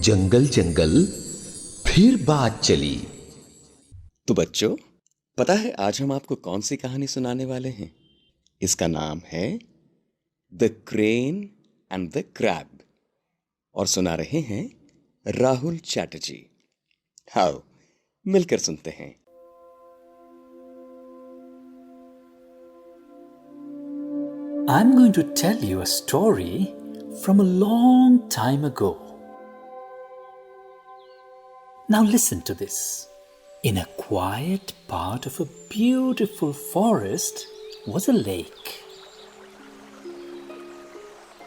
जंगल जंगल फिर बात चली। तो बच्चों, पता है आज हम आपको कौन सी कहानी सुनाने वाले हैं? इसका नाम है the crane and the crab और सुना रहे हैं राहुल चैटर्जी। आओ मिलकर सुनते हैं। I'm going to tell you a story from a long time ago. Now listen to this. In a quiet part of a beautiful forest was a lake.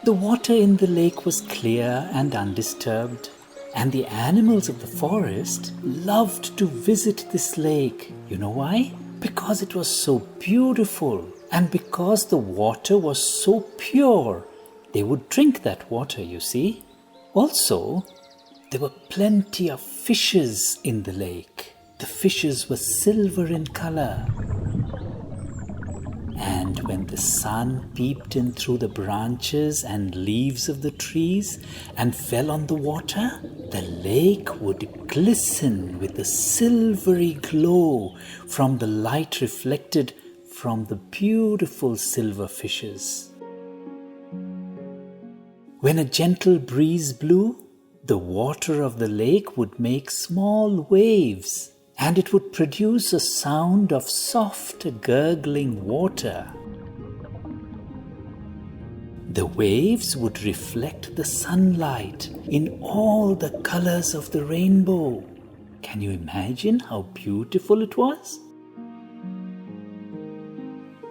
The water in the lake was clear and undisturbed, and the animals of the forest loved to visit this lake. You know why? Because it was so beautiful, and because the water was so pure. They would drink that water, you see. Also, there were plenty of fishes in the lake. The fishes were silver in color. And when the sun peeped in through the branches and leaves of the trees and fell on the water, the lake would glisten with a silvery glow from the light reflected from the beautiful silver fishes. When a gentle breeze blew, the water of the lake would make small waves, and it would produce a sound of soft gurgling water. The waves would reflect the sunlight in all the colors of the rainbow. Can you imagine how beautiful it was?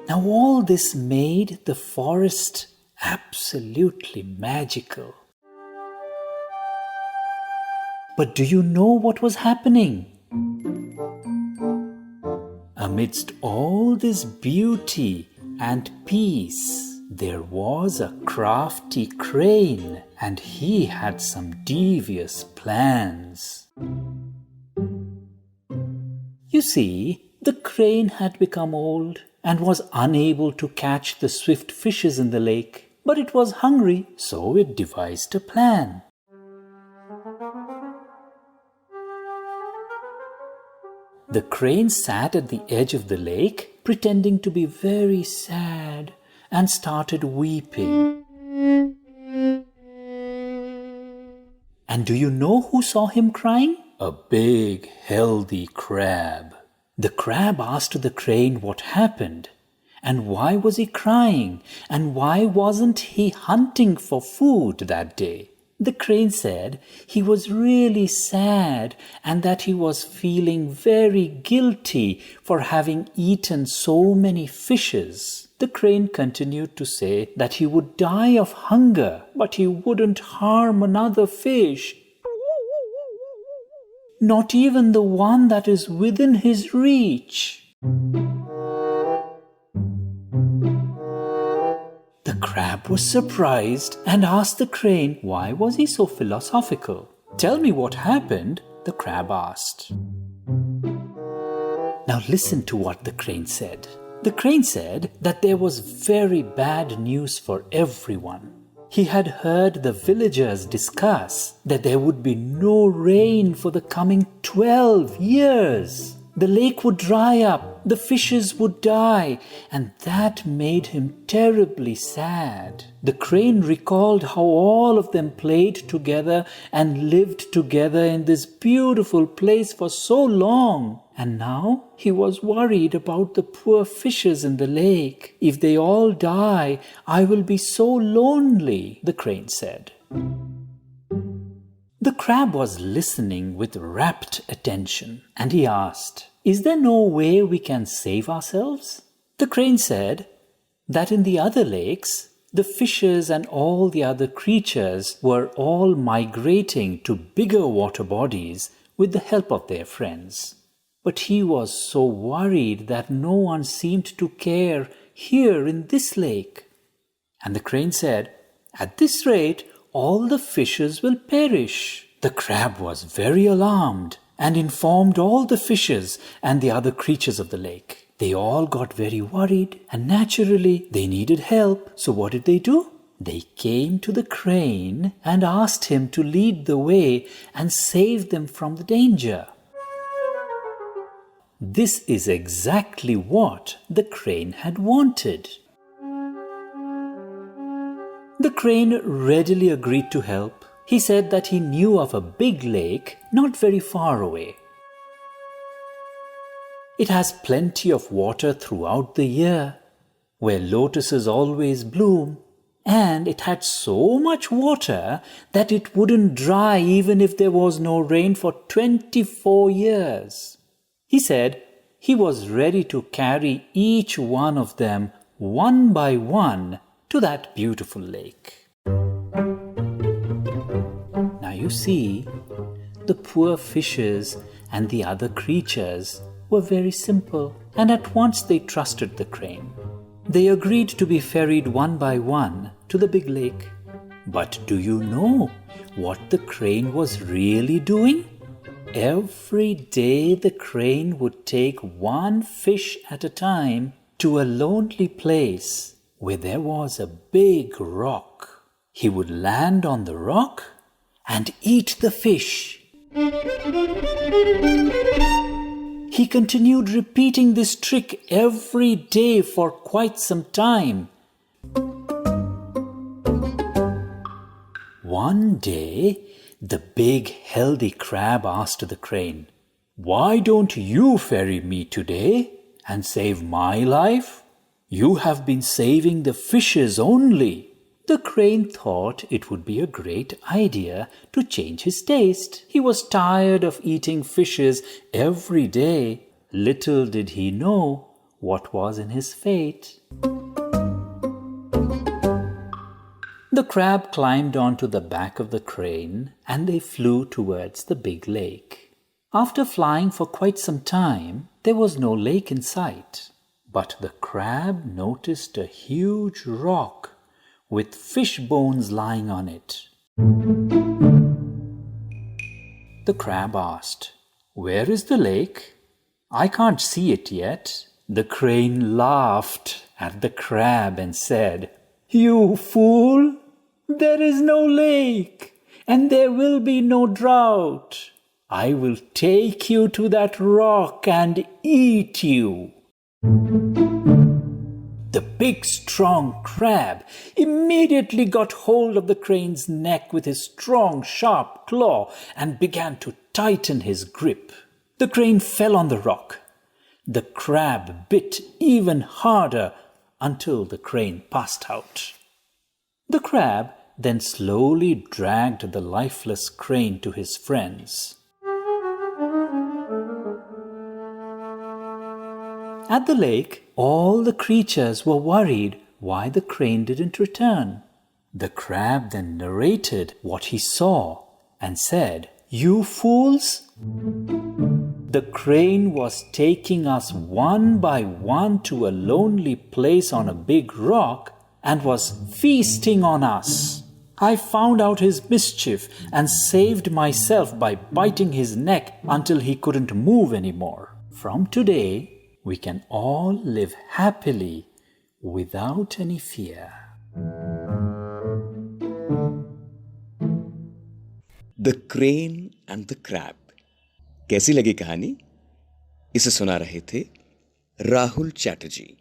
Now all this made the forest absolutely magical. But do you know what was happening? Amidst all this beauty and peace, there was a crafty crane, and he had some devious plans. You see, the crane had become old and was unable to catch the swift fishes in the lake. But it was hungry, so it devised a plan. The crane sat at the edge of the lake, pretending to be very sad, and started weeping. And do you know who saw him crying? A big, healthy crab. The crab asked the crane what happened. And why was he crying? And why wasn't he hunting for food that day? The crane said he was really sad and that he was feeling very guilty for having eaten so many fishes. The crane continued to say that he would die of hunger, but he wouldn't harm another fish. Not even the one that is within his reach. The crab was surprised and asked the crane why was he so philosophical. Tell me what happened, the crab asked. Now listen to what the crane said. The crane said that there was very bad news for everyone. He had heard the villagers discuss that there would be no rain for the coming 12 years. The lake would dry up, the fishes would die, and that made him terribly sad. The crane recalled how all of them played together and lived together in this beautiful place for so long. And now he was worried about the poor fishes in the lake. If they all die, I will be so lonely, the crane said. The crab was listening with rapt attention, and he asked, "Is there no way we can save ourselves?" The crane said that in the other lakes, the fishes and all the other creatures were all migrating to bigger water bodies with the help of their friends. But he was so worried that no one seemed to care here in this lake. And the crane said, "At this rate, all the fishes will perish." The crab was very alarmed and informed all the fishes and the other creatures of the lake. They all got very worried, and naturally they needed help. So what did they do? They came to the crane and asked him to lead the way and save them from the danger. This is exactly what the crane had wanted. The crane readily agreed to help. He said that he knew of a big lake not very far away. It has plenty of water throughout the year, where lotuses always bloom, and it had so much water that it wouldn't dry even if there was no rain for 24 years. He said he was ready to carry each one of them one by one to that beautiful lake. Now you see, the poor fishes and the other creatures were very simple, and at once they trusted the crane. They agreed to be ferried one by one to the big lake. But do you know what the crane was really doing? Every day the crane would take one fish at a time to a lonely place where there was a big rock. He would land on the rock and eat the fish. He continued repeating this trick every day for quite some time. One day, the big healthy crab asked the crane, "Why don't you ferry me today and save my life? You have been saving the fishes only." The crane thought it would be a great idea to change his taste. He was tired of eating fishes every day. Little did he know what was in his fate. The crab climbed onto the back of the crane and they flew towards the big lake. After flying for quite some time, there was no lake in sight. But the crab noticed a huge rock with fish bones lying on it. The crab asked, "Where is the lake? I can't see it yet." The crane laughed at the crab and said, "You fool! There is no lake, and there will be no drought. I will take you to that rock and eat you." The big strong crab immediately got hold of the crane's neck with his strong sharp claw and began to tighten his grip. The crane fell on the rock. The crab bit even harder until the crane passed out. The crab then slowly dragged the lifeless crane to his friends. At the lake, all the creatures were worried why the crane didn't return. The crab then narrated what he saw and said, "You fools! The crane was taking us one by one to a lonely place on a big rock and was feasting on us. I found out his mischief and saved myself by biting his neck until he couldn't move anymore. From today, we can all live happily without any fear." The Crane and the Crab. कैसी लगी कहानी? इसे सुना रहे थे राहुल चैटर्जी।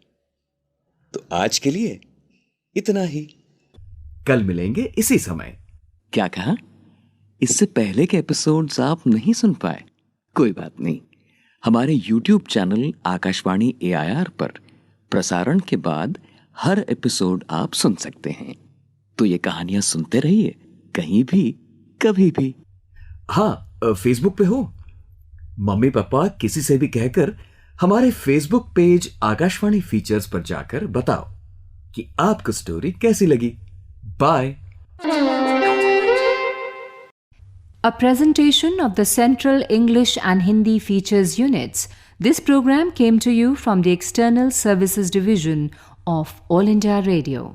तो आज के लिए इतना ही। कल मिलेंगे इसी समय। क्या कहा? इससे पहले के एपिसोड्स आप नहीं सुन पाए? कोई बात नहीं, हमारे YouTube चैनल आकाशवाणी AIR पर प्रसारण के बाद हर एपिसोड आप सुन सकते हैं। तो ये कहानियां सुनते रहिए, कहीं भी कभी भी। हाँ, फेसबुक पे हो? मम्मी पापा किसी से भी कहकर हमारे फेसबुक पेज आकाशवाणी फीचर्स पर जाकर बताओ कि आपको स्टोरी कैसी लगी। Bye. A presentation of the Central English and Hindi Features Units. This program came to you from the External Services Division of All India Radio.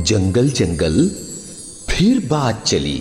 जंगल जंगल फिर बात चली।